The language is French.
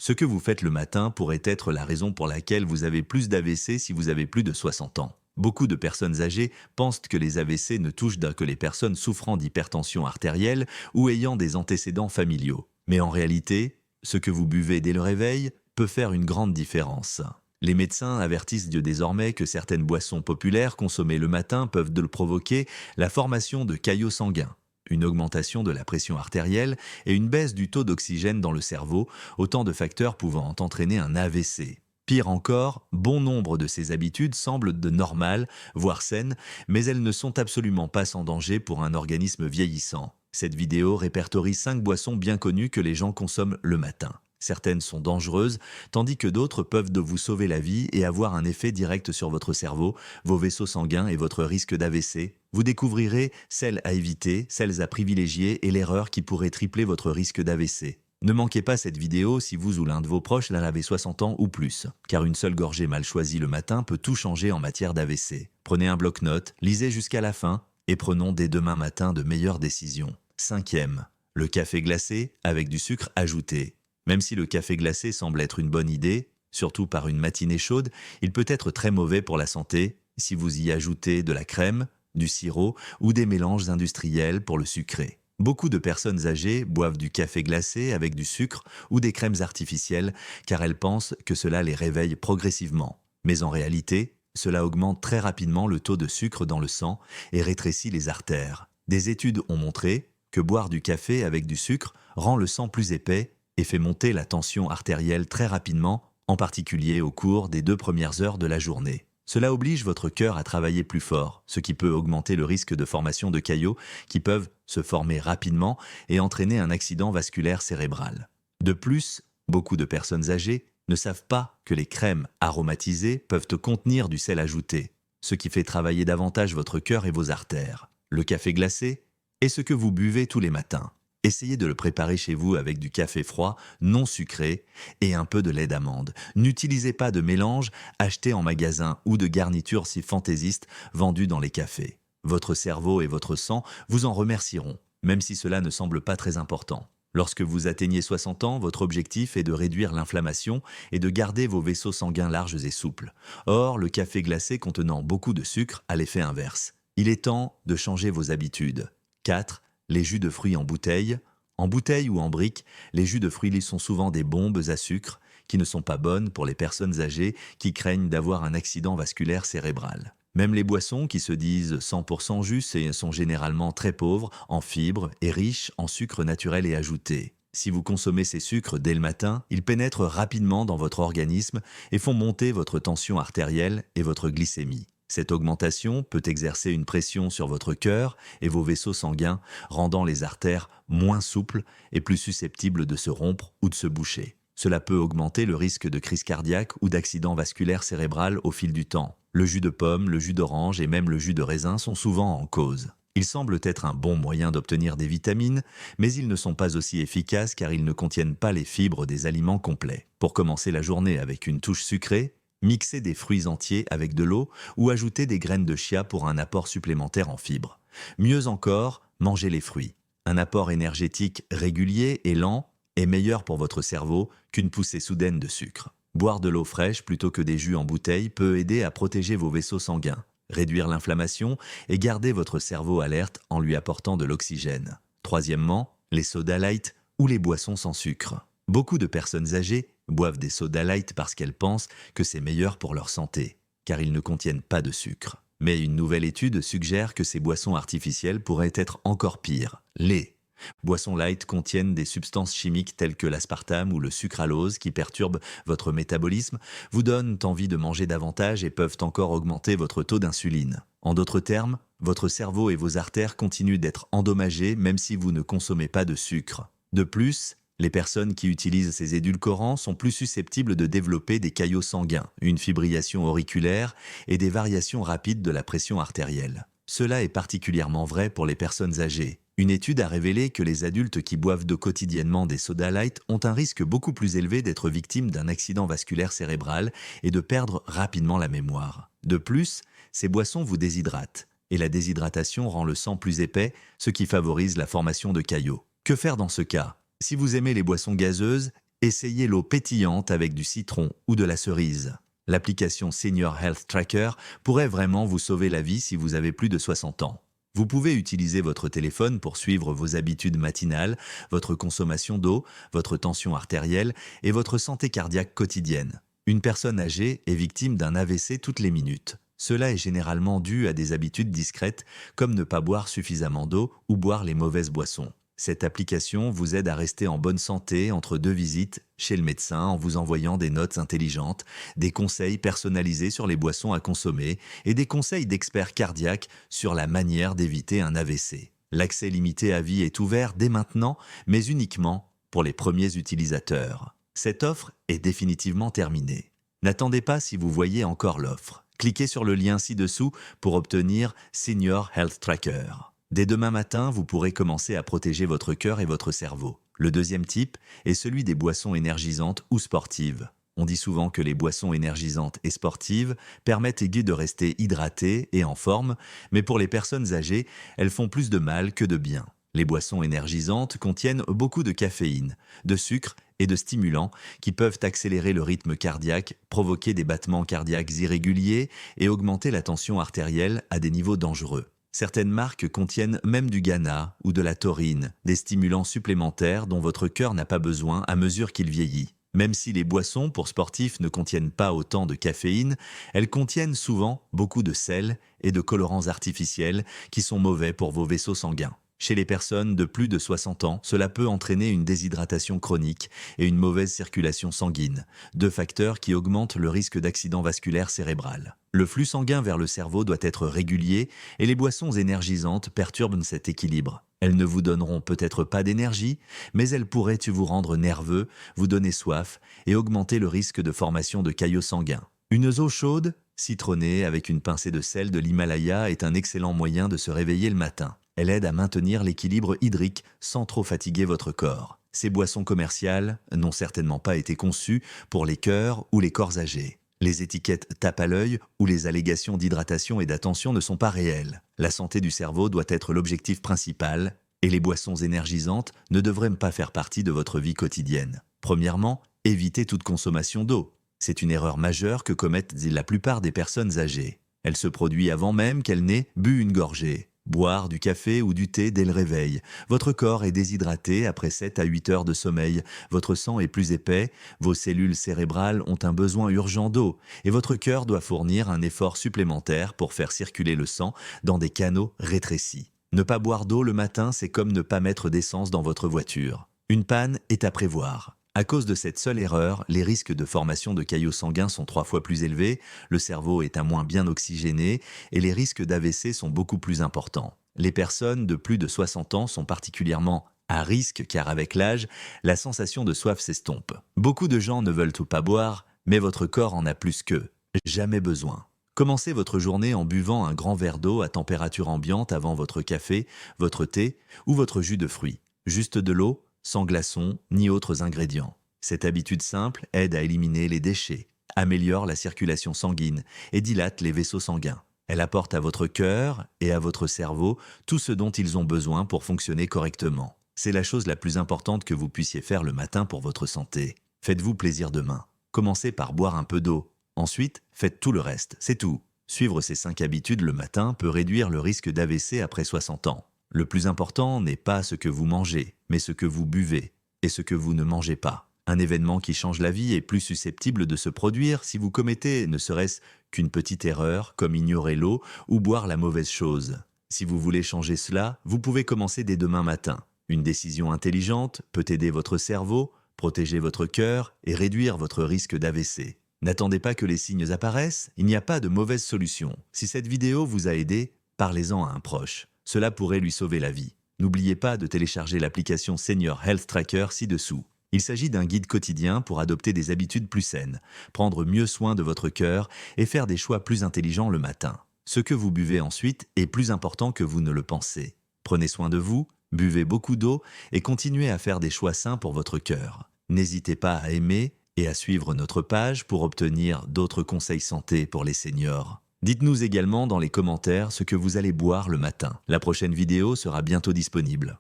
Ce que vous faites le matin pourrait être la raison pour laquelle vous avez plus d'AVC si vous avez plus de 60 ans. Beaucoup de personnes âgées pensent que les AVC ne touchent que les personnes souffrant d'hypertension artérielle ou ayant des antécédents familiaux. Mais en réalité, ce que vous buvez dès le réveil peut faire une grande différence. Les médecins avertissent désormais que certaines boissons populaires consommées le matin peuvent provoquer la formation de caillots sanguins, une augmentation de la pression artérielle et une baisse du taux d'oxygène dans le cerveau, autant de facteurs pouvant entraîner un AVC. Pire encore, bon nombre de ces habitudes semblent normales, voire saines, mais elles ne sont absolument pas sans danger pour un organisme vieillissant. Cette vidéo répertorie 5 boissons bien connues que les gens consomment le matin. Certaines sont dangereuses, tandis que d'autres peuvent vous sauver la vie et avoir un effet direct sur votre cerveau, vos vaisseaux sanguins et votre risque d'AVC. Vous découvrirez celles à éviter, celles à privilégier et l'erreur qui pourrait tripler votre risque d'AVC. Ne manquez pas cette vidéo si vous ou l'un de vos proches avez 60 ans ou plus, car une seule gorgée mal choisie le matin peut tout changer en matière d'AVC. Prenez un bloc-notes, lisez jusqu'à la fin et prenons dès demain matin de meilleures décisions. Cinquième, le café glacé avec du sucre ajouté. Même si le café glacé semble être une bonne idée, surtout par une matinée chaude, il peut être très mauvais pour la santé si vous y ajoutez de la crème, du sirop ou des mélanges industriels pour le sucrer. Beaucoup de personnes âgées boivent du café glacé avec du sucre ou des crèmes artificielles car elles pensent que cela les réveille progressivement. Mais en réalité, cela augmente très rapidement le taux de sucre dans le sang et rétrécit les artères. Des études ont montré que boire du café avec du sucre rend le sang plus épais et fait monter la tension artérielle très rapidement, en particulier au cours des 2 premières heures de la journée. Cela oblige votre cœur à travailler plus fort, ce qui peut augmenter le risque de formation de caillots qui peuvent se former rapidement et entraîner un accident vasculaire cérébral. De plus, beaucoup de personnes âgées ne savent pas que les crèmes aromatisées peuvent contenir du sel ajouté, ce qui fait travailler davantage votre cœur et vos artères. Le café glacé est ce que vous buvez tous les matins. Essayez de le préparer chez vous avec du café froid, non sucré, et un peu de lait d'amande. N'utilisez pas de mélange acheté en magasin ou de garniture si fantaisiste vendue dans les cafés. Votre cerveau et votre sang vous en remercieront, même si cela ne semble pas très important. Lorsque vous atteignez 60 ans, votre objectif est de réduire l'inflammation et de garder vos vaisseaux sanguins larges et souples. Or, le café glacé contenant beaucoup de sucre a l'effet inverse. Il est temps de changer vos habitudes. 4. Les jus de fruits en bouteille. En bouteille ou en brique, les jus de fruits sont souvent des bombes à sucre qui ne sont pas bonnes pour les personnes âgées qui craignent d'avoir un accident vasculaire cérébral. Même les boissons qui se disent 100% jus sont généralement très pauvres en fibres et riches en sucre naturel et ajouté. Si vous consommez ces sucres dès le matin, ils pénètrent rapidement dans votre organisme et font monter votre tension artérielle et votre glycémie. Cette augmentation peut exercer une pression sur votre cœur et vos vaisseaux sanguins, rendant les artères moins souples et plus susceptibles de se rompre ou de se boucher. Cela peut augmenter le risque de crise cardiaque ou d'accident vasculaire cérébral au fil du temps. Le jus de pomme, le jus d'orange et même le jus de raisin sont souvent en cause. Ils semblent être un bon moyen d'obtenir des vitamines, mais ils ne sont pas aussi efficaces car ils ne contiennent pas les fibres des aliments complets. Pour commencer la journée avec une touche sucrée, mixez des fruits entiers avec de l'eau ou ajoutez des graines de chia pour un apport supplémentaire en fibres. Mieux encore, mangez les fruits. Un apport énergétique régulier et lent est meilleur pour votre cerveau qu'une poussée soudaine de sucre. Boire de l'eau fraîche plutôt que des jus en bouteille peut aider à protéger vos vaisseaux sanguins, réduire l'inflammation et garder votre cerveau alerte en lui apportant de l'oxygène. Troisièmement, les sodas light ou les boissons sans sucre. Beaucoup de personnes âgées boivent des sodas light parce qu'elles pensent que c'est meilleur pour leur santé, car ils ne contiennent pas de sucre. Mais une nouvelle étude suggère que ces boissons artificielles pourraient être encore pires. Les boissons light contiennent des substances chimiques telles que l'aspartame ou le sucralose qui perturbent votre métabolisme, vous donnent envie de manger davantage et peuvent encore augmenter votre taux d'insuline. En d'autres termes, votre cerveau et vos artères continuent d'être endommagés même si vous ne consommez pas de sucre. De plus, les personnes qui utilisent ces édulcorants sont plus susceptibles de développer des caillots sanguins, une fibrillation auriculaire et des variations rapides de la pression artérielle. Cela est particulièrement vrai pour les personnes âgées. Une étude a révélé que les adultes qui boivent quotidiennement des sodas light ont un risque beaucoup plus élevé d'être victimes d'un accident vasculaire cérébral et de perdre rapidement la mémoire. De plus, ces boissons vous déshydratent, et la déshydratation rend le sang plus épais, ce qui favorise la formation de caillots. Que faire dans ce cas ? Si vous aimez les boissons gazeuses, Essayez l'eau pétillante avec du citron ou de la cerise. L'application Senior Health Tracker pourrait vraiment vous sauver la vie si vous avez plus de 60 ans. Vous pouvez utiliser votre téléphone pour suivre vos habitudes matinales, votre consommation d'eau, votre tension artérielle et votre santé cardiaque quotidienne. Une personne âgée est victime d'un AVC toutes les minutes. Cela est généralement dû à des habitudes discrètes comme ne pas boire suffisamment d'eau ou boire les mauvaises boissons. Cette application vous aide à rester en bonne santé entre deux visites chez le médecin en vous envoyant des notes intelligentes, des conseils personnalisés sur les boissons à consommer et des conseils d'experts cardiaques sur la manière d'éviter un AVC. L'accès limité à vie est ouvert dès maintenant, mais uniquement pour les premiers utilisateurs. Cette offre est définitivement terminée. N'attendez pas si vous voyez encore l'offre. Cliquez sur le lien ci-dessous pour obtenir Senior Health Tracker. Dès demain matin, vous pourrez commencer à protéger votre cœur et votre cerveau. Le deuxième type est celui des boissons énergisantes ou sportives. On dit souvent que les boissons énergisantes et sportives permettent aiguë de rester hydraté et en forme, mais pour les personnes âgées, elles font plus de mal que de bien. Les boissons énergisantes contiennent beaucoup de caféine, de sucre et de stimulants qui peuvent accélérer le rythme cardiaque, provoquer des battements cardiaques irréguliers et augmenter la tension artérielle à des niveaux dangereux. Certaines marques contiennent même du GANA ou de la taurine, des stimulants supplémentaires dont votre cœur n'a pas besoin à mesure qu'il vieillit. Même si les boissons pour sportifs ne contiennent pas autant de caféine, elles contiennent souvent beaucoup de sel et de colorants artificiels qui sont mauvais pour vos vaisseaux sanguins. Chez les personnes de plus de 60 ans, cela peut entraîner une déshydratation chronique et une mauvaise circulation sanguine, deux facteurs qui augmentent le risque d'accident vasculaire cérébral. Le flux sanguin vers le cerveau doit être régulier et les boissons énergisantes perturbent cet équilibre. Elles ne vous donneront peut-être pas d'énergie, mais elles pourraient vous rendre nerveux, vous donner soif et augmenter le risque de formation de caillots sanguins. Une eau chaude, citronnée avec une pincée de sel de l'Himalaya est un excellent moyen de se réveiller le matin. Elle aide à maintenir l'équilibre hydrique sans trop fatiguer votre corps. Ces boissons commerciales n'ont certainement pas été conçues pour les cœurs ou les corps âgés. Les étiquettes tapent à l'œil ou les allégations d'hydratation et d'attention ne sont pas réelles. La santé du cerveau doit être l'objectif principal et les boissons énergisantes ne devraient pas faire partie de votre vie quotidienne. Premièrement, évitez toute consommation d'eau. C'est une erreur majeure que commettent la plupart des personnes âgées. Elle se produit avant même qu'elles n'aient bu une gorgée. Boire du café ou du thé dès le réveil. Votre corps est déshydraté après 7 à 8 heures de sommeil. Votre sang est plus épais, vos cellules cérébrales ont un besoin urgent d'eau et votre cœur doit fournir un effort supplémentaire pour faire circuler le sang dans des canaux rétrécis. Ne pas boire d'eau le matin, c'est comme ne pas mettre d'essence dans votre voiture. Une panne est à prévoir. À cause de cette seule erreur, les risques de formation de caillots sanguins sont 3 fois plus élevés, le cerveau est à moins bien oxygéné et les risques d'AVC sont beaucoup plus importants. Les personnes de plus de 60 ans sont particulièrement à risque car avec l'âge, la sensation de soif s'estompe. Beaucoup de gens ne veulent tout pas boire, mais votre corps en a plus que jamais besoin. Commencez votre journée en buvant un grand verre d'eau à température ambiante avant votre café, votre thé ou votre jus de fruits. Juste de l'eau, sans glaçons ni autres ingrédients. Cette habitude simple aide à éliminer les déchets, améliore la circulation sanguine et dilate les vaisseaux sanguins. Elle apporte à votre cœur et à votre cerveau tout ce dont ils ont besoin pour fonctionner correctement. C'est la chose la plus importante que vous puissiez faire le matin pour votre santé. Faites-vous plaisir demain. Commencez par boire un peu d'eau. Ensuite, faites tout le reste, c'est tout. Suivre ces 5 habitudes le matin peut réduire le risque d'AVC après 60 ans. Le plus important n'est pas ce que vous mangez, mais ce que vous buvez et ce que vous ne mangez pas. Un événement qui change la vie est plus susceptible de se produire si vous commettez ne serait-ce qu'une petite erreur, comme ignorer l'eau ou boire la mauvaise chose. Si vous voulez changer cela, vous pouvez commencer dès demain matin. Une décision intelligente peut aider votre cerveau, protéger votre cœur et réduire votre risque d'AVC. N'attendez pas que les signes apparaissent, il n'y a pas de mauvaise solution. Si cette vidéo vous a aidé, parlez-en à un proche. Cela pourrait lui sauver la vie. N'oubliez pas de télécharger l'application Senior Health Tracker ci-dessous. Il s'agit d'un guide quotidien pour adopter des habitudes plus saines, prendre mieux soin de votre cœur et faire des choix plus intelligents le matin. Ce que vous buvez ensuite est plus important que vous ne le pensez. Prenez soin de vous, buvez beaucoup d'eau et continuez à faire des choix sains pour votre cœur. N'hésitez pas à aimer et à suivre notre page pour obtenir d'autres conseils santé pour les seniors. Dites-nous également dans les commentaires ce que vous allez boire le matin. La prochaine vidéo sera bientôt disponible.